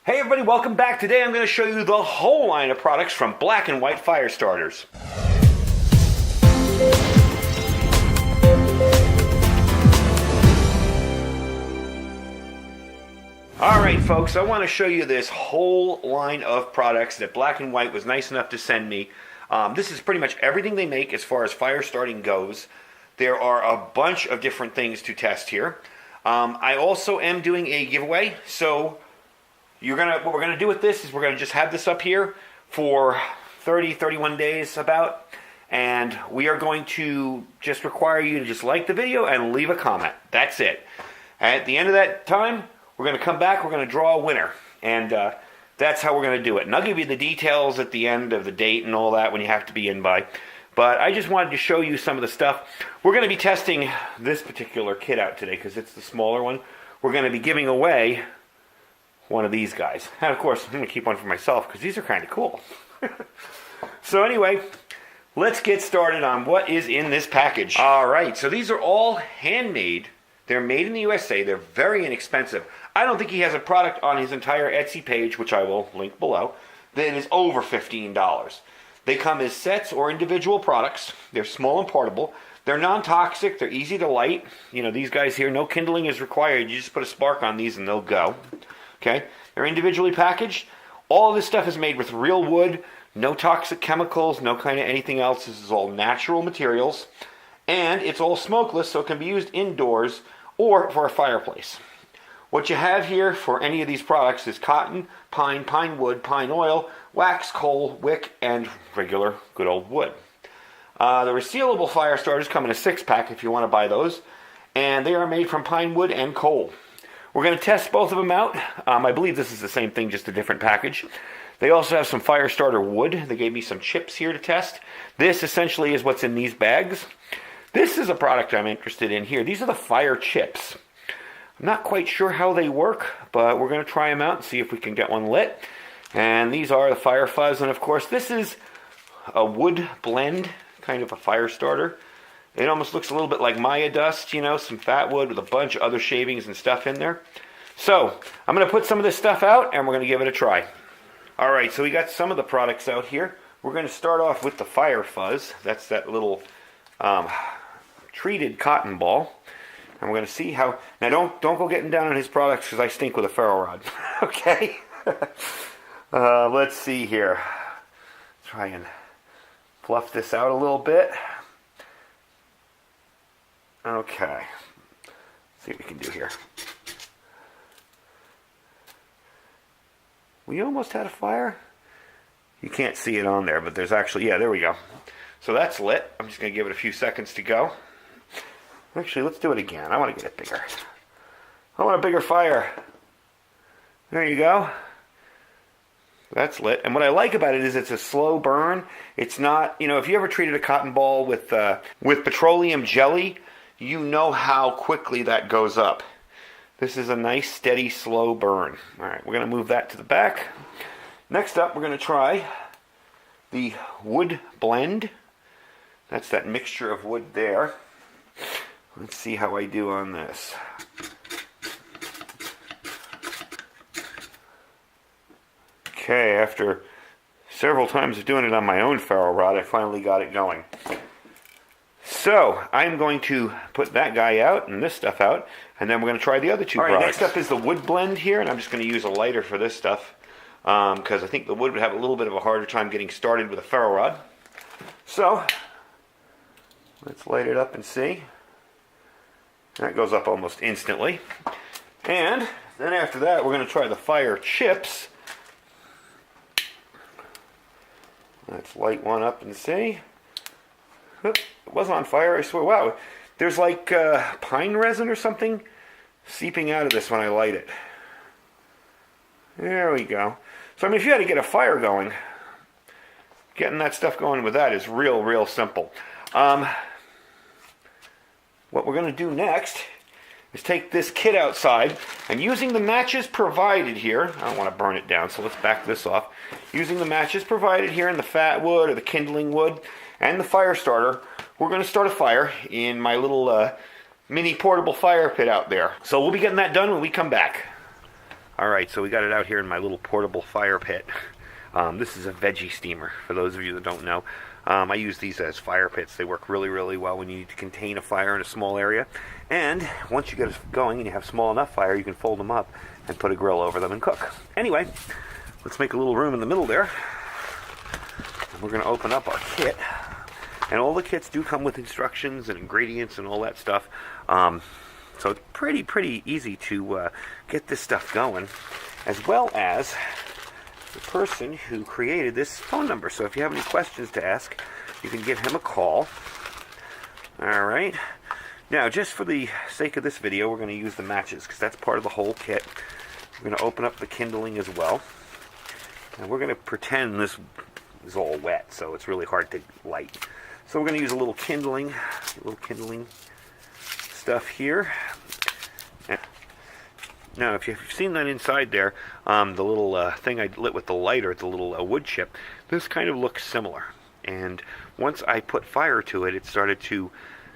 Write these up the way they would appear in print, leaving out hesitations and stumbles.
Hey everybody, welcome back. Today I'm going to show you the whole line of products from Black and White fire starters. Alright folks, I want to show you this whole line of products that Black and White was nice enough to send me. This is pretty much everything they make as far as fire starting goes. There are a bunch of different things to test here. I also am doing a giveaway, so what we're gonna do with this is we're gonna just have this up here for 31 days about, and we are going to just require you to just like the video and leave a comment. That's it. At the end of that time, we're gonna come back, we're gonna draw a winner, and that's how we're gonna do it. And I'll give you the details at the end of the date and all that when you have to be in by. But I just wanted to show you some of the stuff. We're gonna be testing this particular kit out today because it's the smaller one. We're gonna be giving away one of these guys. And of course, I'm going to keep one for myself because these are kind of cool. So anyway, let's get started on what is in this package. Alright, so these are all handmade. They're made in the USA. They're very inexpensive. I don't think he has a product on his entire Etsy page, which I will link below, that is over $15. They come as sets or individual products. They're small and portable. They're non-toxic. They're easy to light. You know, these guys here, no kindling is required. You just put a spark on these and they'll go. Okay, they're individually packaged. All of this stuff is made with real wood, no toxic chemicals, no kind of anything else. This is all natural materials, and it's all smokeless, so it can be used indoors or for a fireplace. What you have here for any of these products is cotton, pine, pine wood, pine oil, wax, coal, wick, and regular good old wood. The resealable fire starters come in a 6-pack if you want to buy those, and they are made from pine wood and coal. We're going to test both of them out. I believe this is the same thing, just a different package. They also have some fire starter wood. They gave me some chips here to test. This essentially is what's in these bags. This is a product I'm interested in here. These are the fire chips. I'm not quite sure how they work, but we're going to try them out and see if we can get one lit. And these are the fire fuzz. And of course, this is a wood blend, kind of a fire starter. It almost looks a little bit like Maya dust, you know, some fat wood with a bunch of other shavings and stuff in there. So, I'm going to put some of this stuff out and we're going to give it a try. Alright, so we got some of the products out here. We're going to start off with the fire fuzz. That's that little treated cotton ball. And we're going to see how... Now, don't go getting down on his products because I stink with a ferro rod. Okay? Let's see here. Try and fluff this out a little bit. Okay, let's see what we can do here. We almost had a fire. You can't see it on there, but there's actually, yeah, there we go. So that's lit. I'm just going to give it a few seconds to go. Actually, let's do it again. I want to get it bigger. I want a bigger fire. There you go. That's lit. And what I like about it is it's a slow burn. It's not, you know, if you ever treated a cotton ball with petroleum jelly, you know how quickly that goes up. This is a nice, steady, slow burn. Alright, we're going to move that to the back. Next up, we're going to try the wood blend. That's that mixture of wood there. Let's see how I do on this. Okay, after several times of doing it on my own ferro rod, I finally got it going. So, I'm going to put that guy out and this stuff out, and then we're going to try the other two products. Alright, next up is the wood blend here, and I'm just going to use a lighter for this stuff, because I think the wood would have a little bit of a harder time getting started with a ferro rod. So, let's light it up and see. That goes up almost instantly. And then after that, we're going to try the fire chips. Let's light one up and see. It was on fire, I swear. Wow, there's like pine resin or something seeping out of this when I light it. There we go. So, I mean, if you had to get a fire going, getting that stuff going with that is real simple. What we're going to do next is take this kit outside, and using the matches provided here, I don't want to burn it down, so let's back this off. Using the matches provided here in the fat wood or the kindling wood and the fire starter, we're going to start a fire in my little mini portable fire pit out there. So we'll be getting that done when we come back. Alright, so we got it out here in my little portable fire pit. This is a veggie steamer, for those of you that don't know. I use these as fire pits. They work really, really well when you need to contain a fire in a small area. And once you get it going and you have small enough fire, you can fold them up and put a grill over them and cook. Anyway, let's make a little room in the middle there. And we're going to open up our kit. And all the kits do come with instructions and ingredients and all that stuff. So it's pretty easy to get this stuff going, as well as the person who created this phone number. So if you have any questions to ask, you can give him a call. Alright. Now, just for the sake of this video, we're going to use the matches, because that's part of the whole kit. We're going to open up the kindling as well. And we're going to pretend this is all wet, so it's really hard to light. So we're going to use a little kindling stuff here. Now, if you've seen that inside there, the little thing I lit with the lighter, the little wood chip, this kind of looks similar. And once I put fire to it, it started to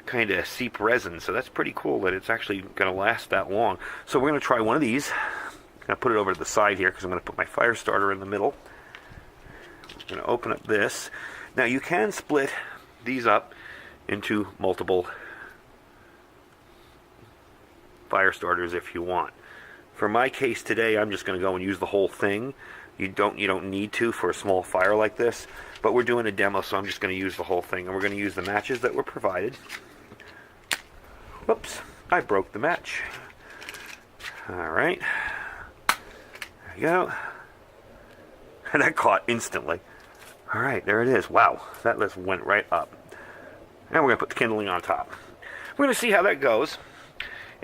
kind of seep resin. So that's pretty cool that it's actually going to last that long. So we're going to try one of these. I'm going to put it over to the side here because I'm going to put my fire starter in the middle. I'm going to open up this. Now, you can split these up into multiple fire starters if you want. For my case today, I'm just going to go and use the whole thing. You don't need to for a small fire like this, but we're doing a demo, so I'm just going to use the whole thing, and we're going to use the matches that were provided. Whoops, I broke the match. Alright, there you go. And that caught instantly. Alright, there it is. Wow, that just went right up. And we're going to put the kindling on top. We're going to see how that goes.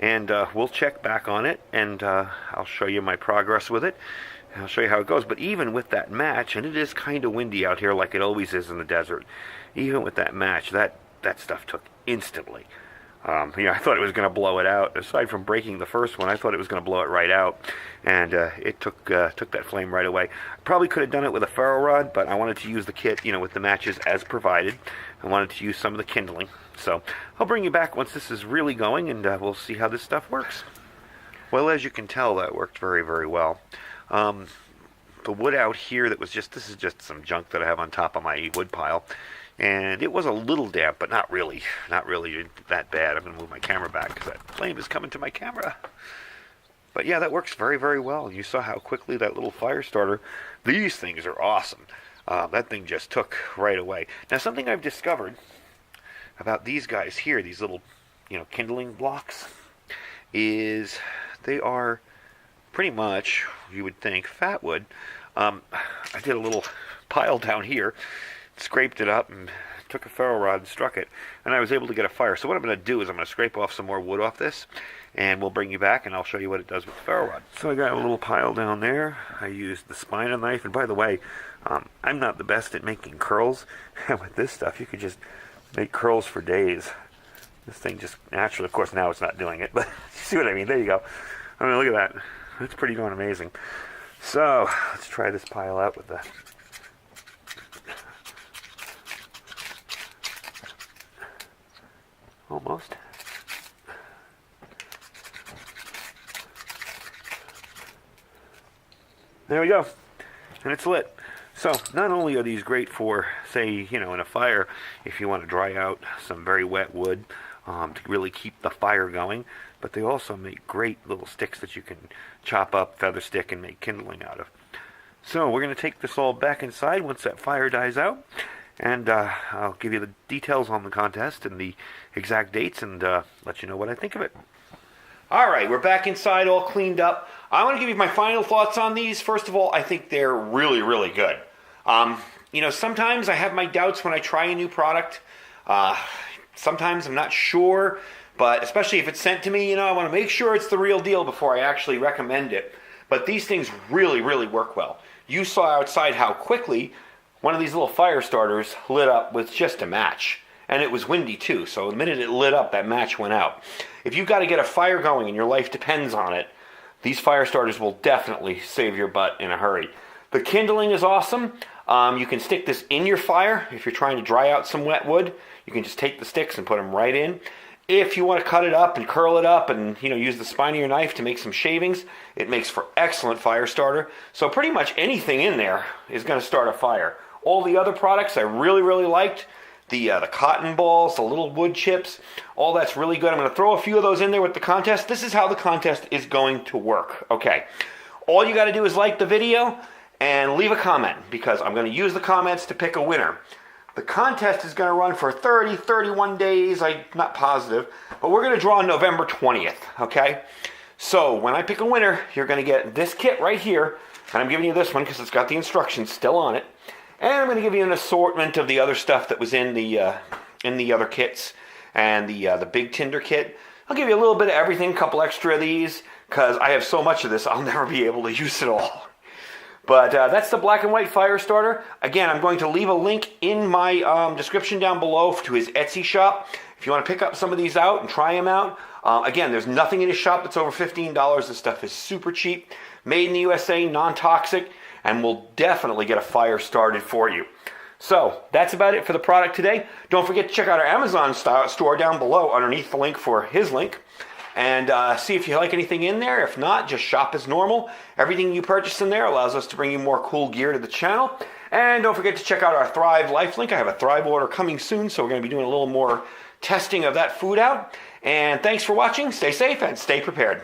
And we'll check back on it, and I'll show you my progress with it. And I'll show you how it goes. But even with that match, and it is kind of windy out here like it always is in the desert, even with that match, that stuff took instantly. I thought it was going to blow it out. Aside from breaking the first one, I thought it was going to blow it right out. And it took that flame right away. Probably could have done it with a ferro rod, but I wanted to use the kit, with the matches as provided. I wanted to use some of the kindling. So I'll bring you back once this is really going, and we'll see how this stuff works. Well, as you can tell, that worked very, very well. The wood out here this is just some junk that I have on top of my wood pile. And it was a little damp, but not really that bad. I'm going to move my camera back because that flame is coming to my camera. But yeah, that works very, very well. You saw how quickly that little fire starter, these things are awesome. That thing just took right away. Now, something I've discovered about these guys here, these little, kindling blocks, is they are pretty much, you would think, fat wood. I did a little pile down here, scraped it up, and took a ferro rod and struck it, and I was able to get a fire. So what I'm going to do is I'm going to scrape off some more wood off this, and we'll bring you back, and I'll show you what it does with the ferro rod. So I got a little pile down there. I used the spina knife, and by the way, I'm not the best at making curls, and with this stuff, you could just make curls for days. This thing just naturally, of course now it's not doing it, but you see what I mean? There you go. I mean, look at that. That's pretty darn amazing. So, let's try this pile out with the... Almost. There we go. And it's lit. So, not only are these great for, say, in a fire, if you want to dry out some very wet wood to really keep the fire going, but they also make great little sticks that you can chop up, feather stick, and make kindling out of. So, we're going to take this all back inside once that fire dies out, and I'll give you the details on the contest and the exact dates, and let you know what I think of it. Alright, we're back inside, all cleaned up. I want to give you my final thoughts on these. First of all, I think they're really, really good. Sometimes I have my doubts when I try a new product. Sometimes I'm not sure, but especially if it's sent to me, I want to make sure it's the real deal before I actually recommend it. But these things really, really work well. You saw outside how quickly one of these little fire starters lit up with just a match. And it was windy too, so the minute it lit up, that match went out. If you've got to get a fire going and your life depends on it, these fire starters will definitely save your butt in a hurry. The kindling is awesome. You can stick this in your fire if you're trying to dry out some wet wood. You can just take the sticks and put them right in. If you want to cut it up and curl it up and use the spine of your knife to make some shavings, it makes for excellent fire starter. So pretty much anything in there is going to start a fire. All the other products I really, really liked. The cotton balls, the little wood chips, all that's really good. I'm going to throw a few of those in there with the contest. This is how the contest is going to work. Okay, all you got to do is like the video and leave a comment, because I'm going to use the comments to pick a winner. The contest is going to run for 30, 31 days. I'm not positive, but we're going to draw on November 20th, okay? So when I pick a winner, you're going to get this kit right here, and I'm giving you this one because it's got the instructions still on it. And I'm going to give you an assortment of the other stuff that was in the other kits and the big tinder kit. I'll give you a little bit of everything, a couple extra of these, because I have so much of this, I'll never be able to use it all. But that's the Black and White fire starter. Again, I'm going to leave a link in my description down below to his Etsy shop. If you want to pick up some of these out and try them out. Again, there's nothing in his shop that's over $15. This stuff is super cheap, made in the USA, non-toxic, and will definitely get a fire started for you. So that's about it for the product today. Don't forget to check out our Amazon store down below underneath the link for his link. And see if you like anything in there. If not, just shop as normal. Everything you purchase in there allows us to bring you more cool gear to the channel. And don't forget to check out our Thrive Life link. I have a Thrive order coming soon, so we're going to be doing a little more testing of that food out. And thanks for watching. Stay safe and stay prepared.